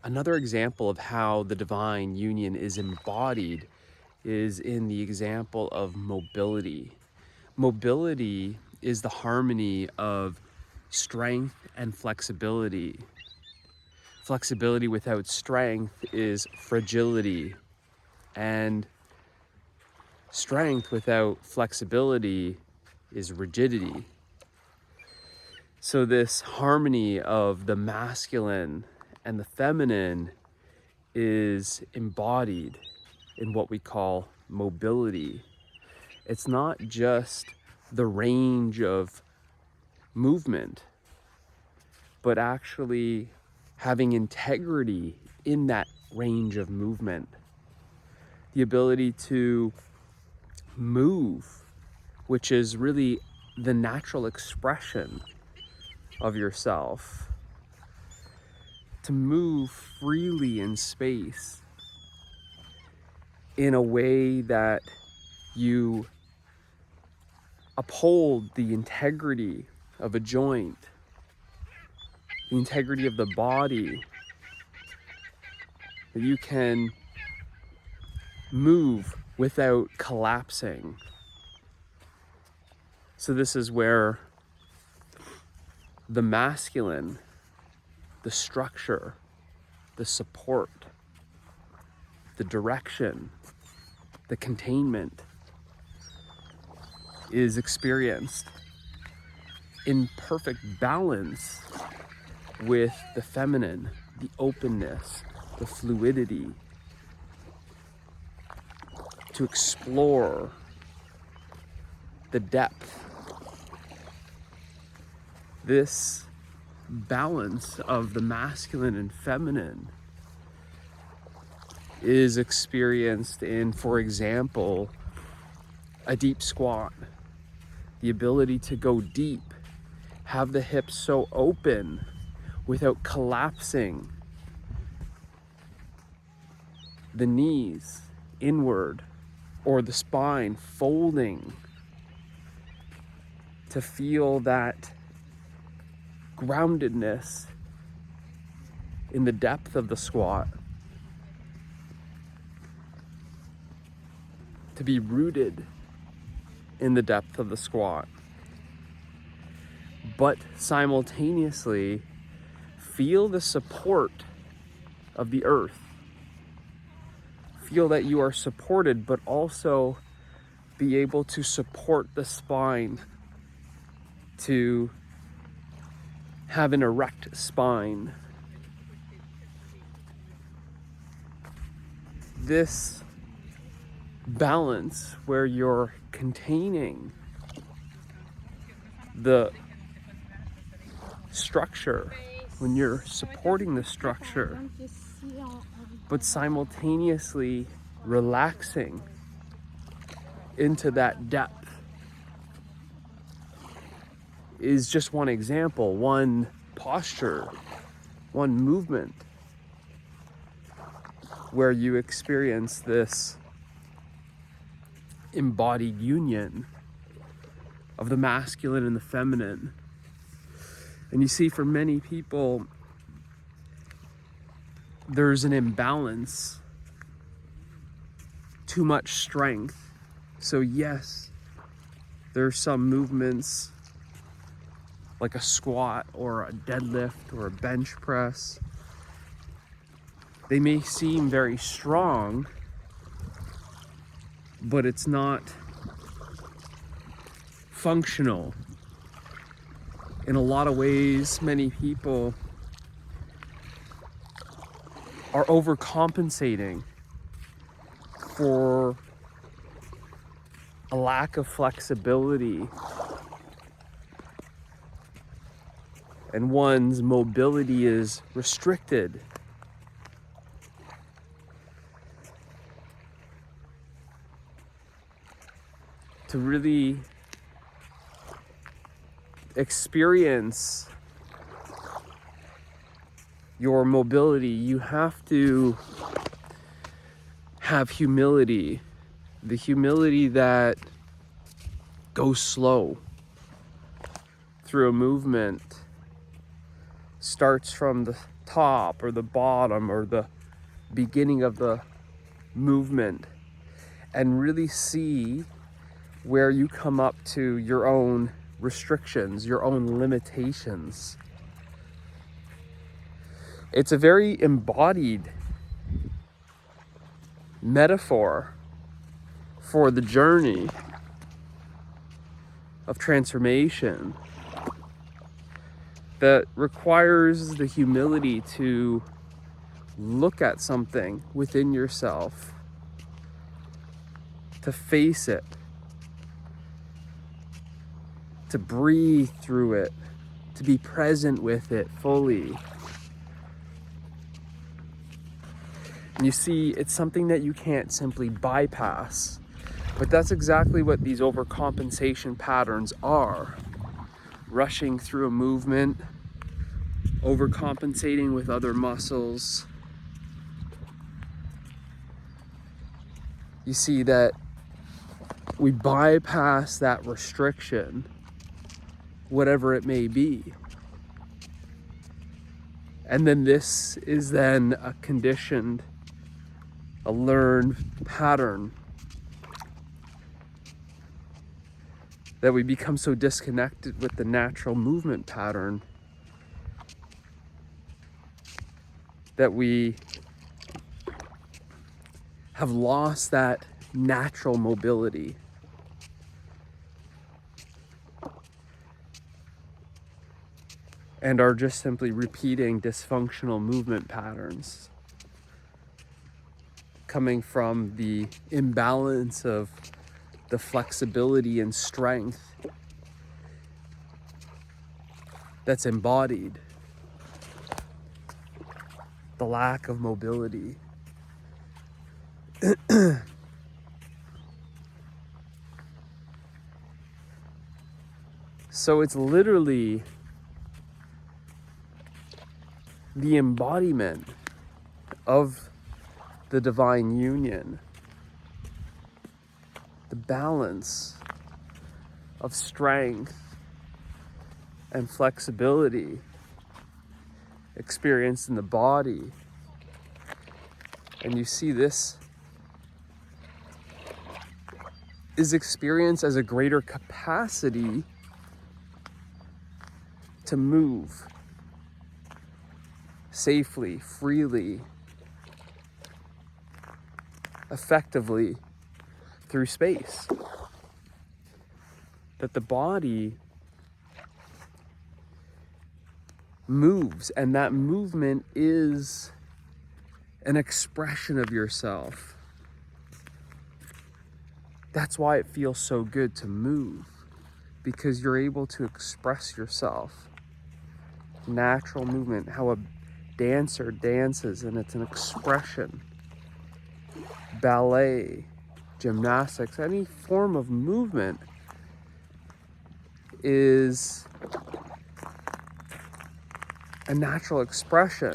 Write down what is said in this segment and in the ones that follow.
Another example of how the divine union is embodied is in the example of mobility. Mobility is the harmony of strength and flexibility. Flexibility without strength is fragility, and strength without flexibility is rigidity. So this harmony of the masculine and the feminine is embodied in what we call mobility. It's not just the range of movement, but actually having integrity in that range of movement. The ability to move, which is really the natural expression of yourself, to move freely in space in a way that you uphold the integrity of a joint, the integrity of the body, that you can move without collapsing. So this is where the masculine, the structure, the support, the direction, the containment is experienced in perfect balance with the feminine, the openness, the fluidity, to explore the depth. This balance of the masculine and feminine is experienced in, for example, a deep squat. The ability to go deep, have the hips so open without collapsing, the knees inward or the spine folding, to feel that groundedness in the depth of the squat, to be rooted in the depth of the squat, but simultaneously feel the support of the earth. Feel that you are supported, but also be able to support the spine, to have an erect spine. This balance where you're containing the structure, when you're supporting the structure, but simultaneously relaxing into that depth, is just one example, one posture, one movement where you experience this embodied union of the masculine and the feminine. And you see, for many people, there's an imbalance, too much strength. So yes, there's some movements like a squat or a deadlift or a bench press. They may seem very strong, but it's not functional. In a lot of ways, many people are overcompensating for a lack of flexibility, and one's mobility is restricted. To really experience your mobility, you have to have humility. The humility that goes slow through a movement, starts from the top or the bottom or the beginning of the movement, and really see where you come up to your own restrictions, your own limitations. It's a very embodied metaphor for the journey of transformation that requires the humility to look at something within yourself, to face it, to breathe through it, to be present with it fully. And you see, it's something that you can't simply bypass. But that's exactly what these overcompensation patterns are. Rushing through a movement, overcompensating with other muscles. You see that we bypass that restriction, whatever it may be. And then this is then a conditioned, a learned pattern that we become so disconnected with the natural movement pattern that we have lost that natural mobility. And are just simply repeating dysfunctional movement patterns coming from the imbalance of the flexibility and strength that's embodied, the lack of mobility. So it's literally the embodiment of the divine union, the balance of strength and flexibility experienced in the body. And you see this is experienced as a greater capacity to move safely, freely, effectively through space. That the body moves, and that movement is an expression of yourself. That's why it feels so good to move, because you're able to express yourself. Natural movement, how a dancer dances, and it's an expression. Ballet, gymnastics, any form of movement is a natural expression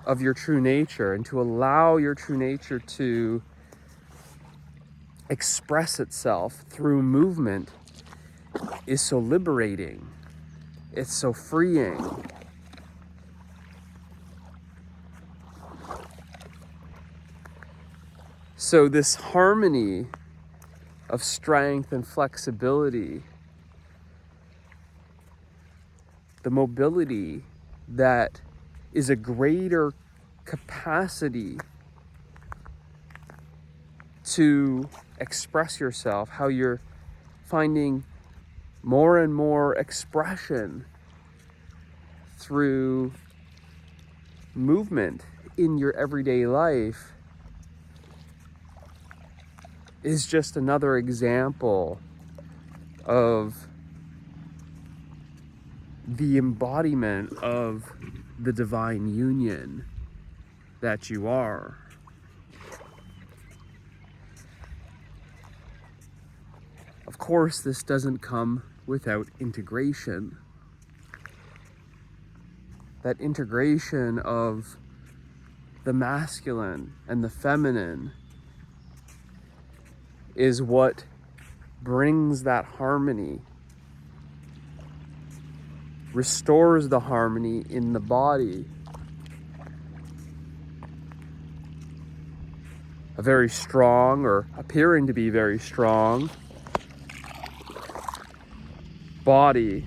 of your true nature, and to allow your true nature to express itself through movement is so liberating. It's so freeing. So this harmony of strength and flexibility, the mobility that is a greater capacity to express yourself, how you're finding more and more expression through movement in your everyday life, is just another example of the embodiment of the divine union that you are. Of course, this doesn't come without integration. That integration of the masculine and the feminine is what brings that harmony, restores the harmony in the body. A very strong, or appearing to be very strong, body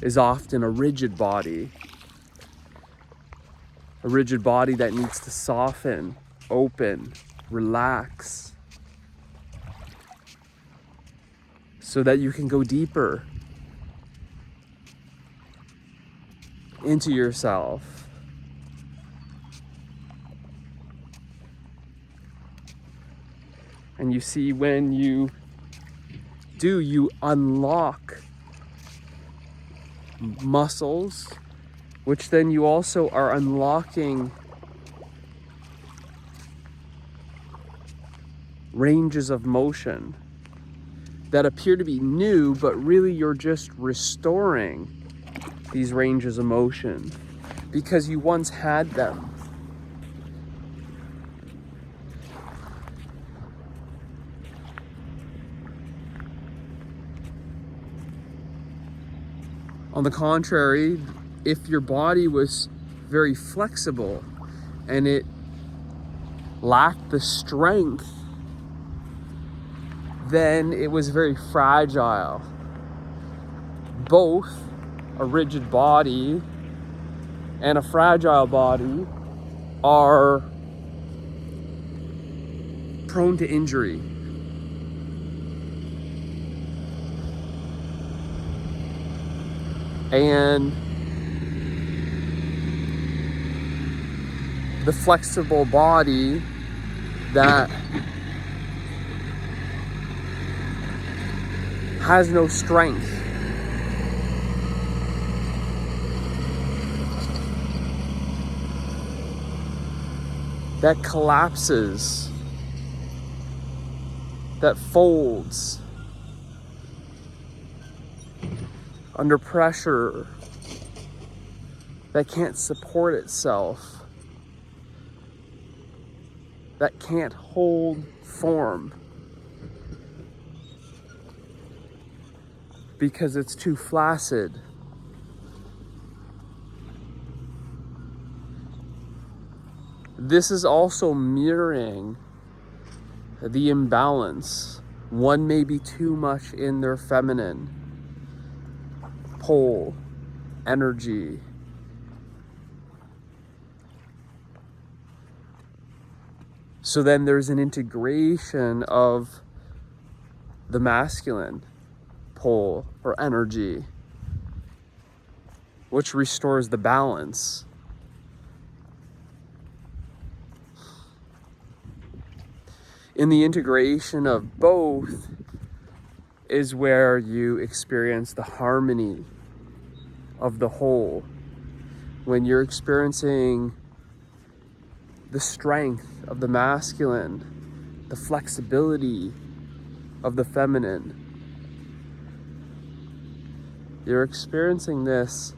is often a rigid body. A rigid body that needs to soften, open, relax, so that you can go deeper into yourself. And you see, when you do, you unlock muscles, which then you also are unlocking ranges of motion that appear to be new, but really you're just restoring these ranges of motion because you once had them. On the contrary, if your body was very flexible and it lacked the strength, then it was very fragile. Both a rigid body and a fragile body are prone to injury. And the flexible body that has no strength, that collapses, that folds under pressure, that can't support itself, that can't hold form because it's too flaccid. This is also mirroring the imbalance. One may be too much in their feminine pole, energy. So then there's an integration of the masculine pole or energy, which restores the balance. In the integration of both is where you experience the harmony of the whole. When you're experiencing the strength of the masculine, the flexibility of the feminine, you're experiencing this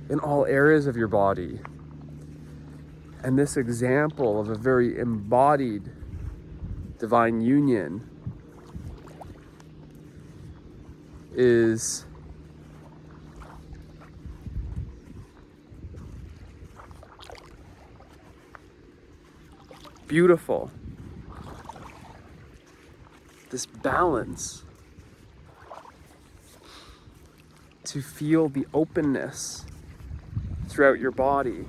in all areas of your body. And this example of a very embodied divine union is beautiful. This balance, to feel the openness throughout your body,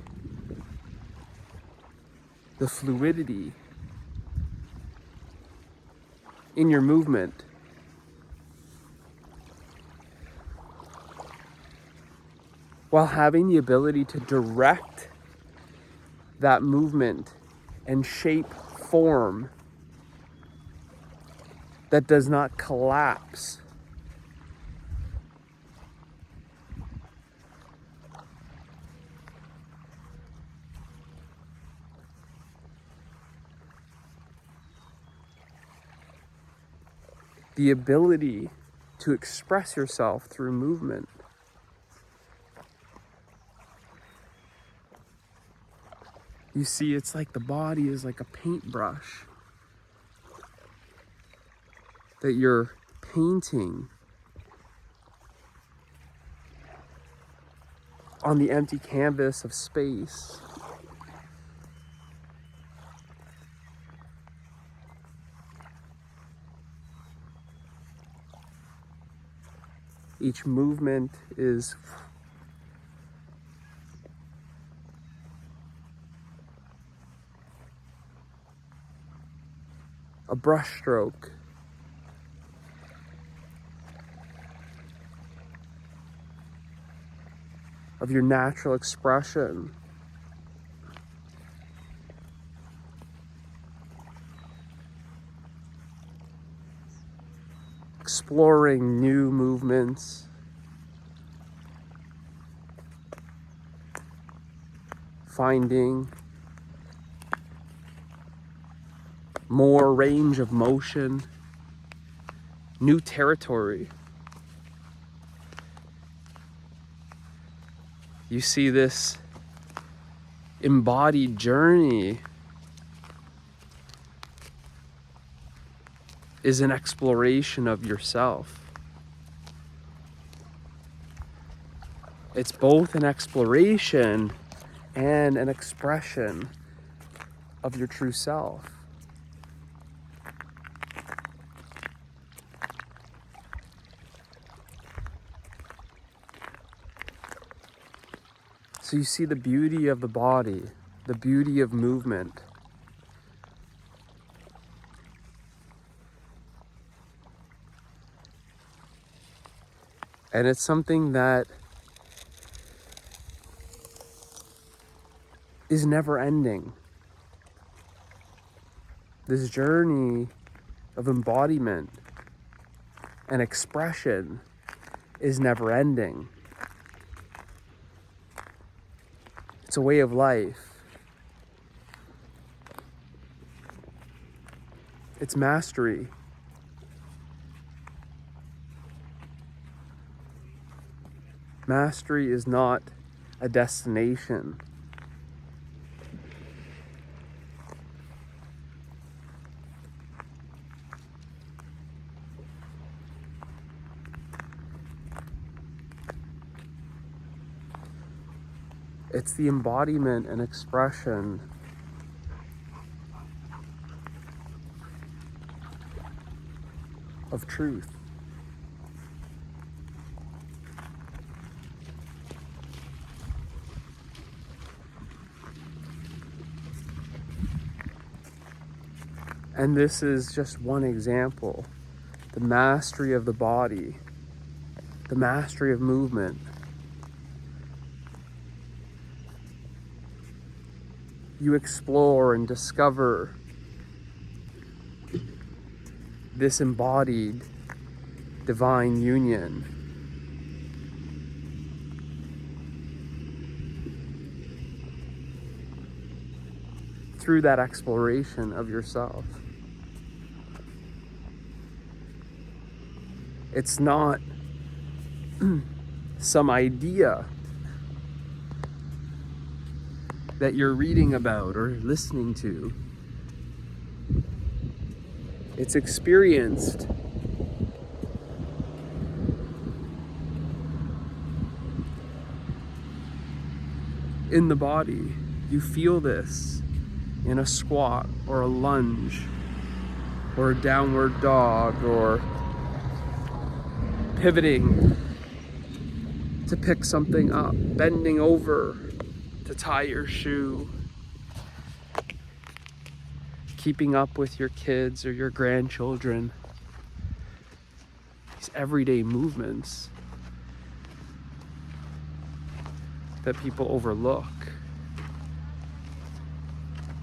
the fluidity in your movement. While having the ability to direct that movement and shape form that does not collapse. The ability to express yourself through movement. You see, it's like the body is like a paintbrush that you're painting on the empty canvas of space. Each movement is a brushstroke of your natural expression. Exploring new movements. Finding more range of motion, new territory. You see, this embodied journey is an exploration of yourself. It's both an exploration and an expression of your true self. So you see the beauty of the body, the beauty of movement. And it's something that is never ending. This journey of embodiment and expression is never ending. It's a way of life. It's mastery. Mastery is not a destination. It's the embodiment and expression of truth. And this is just one example. The mastery of the body, the mastery of movement. You explore and discover this embodied divine union. Through that exploration of yourself. It's not some idea that you're reading about or listening to. It's experienced. In the body. You feel this in a squat or a lunge or a downward dog or pivoting to pick something up, bending over to tie your shoe, keeping up with your kids or your grandchildren. These everyday movements that people overlook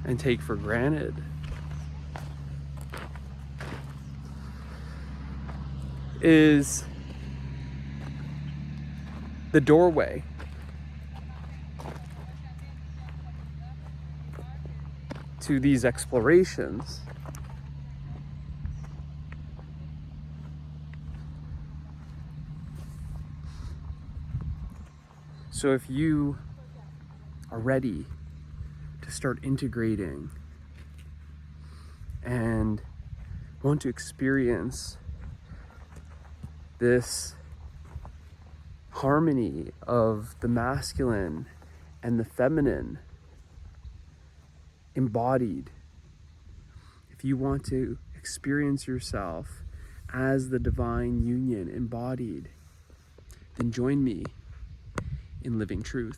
and take for granted. Is the doorway to these explorations. So if you are ready to start integrating and want to experience this harmony of the masculine and the feminine embodied, if you want to experience yourself as the divine union embodied, then join me in living truth.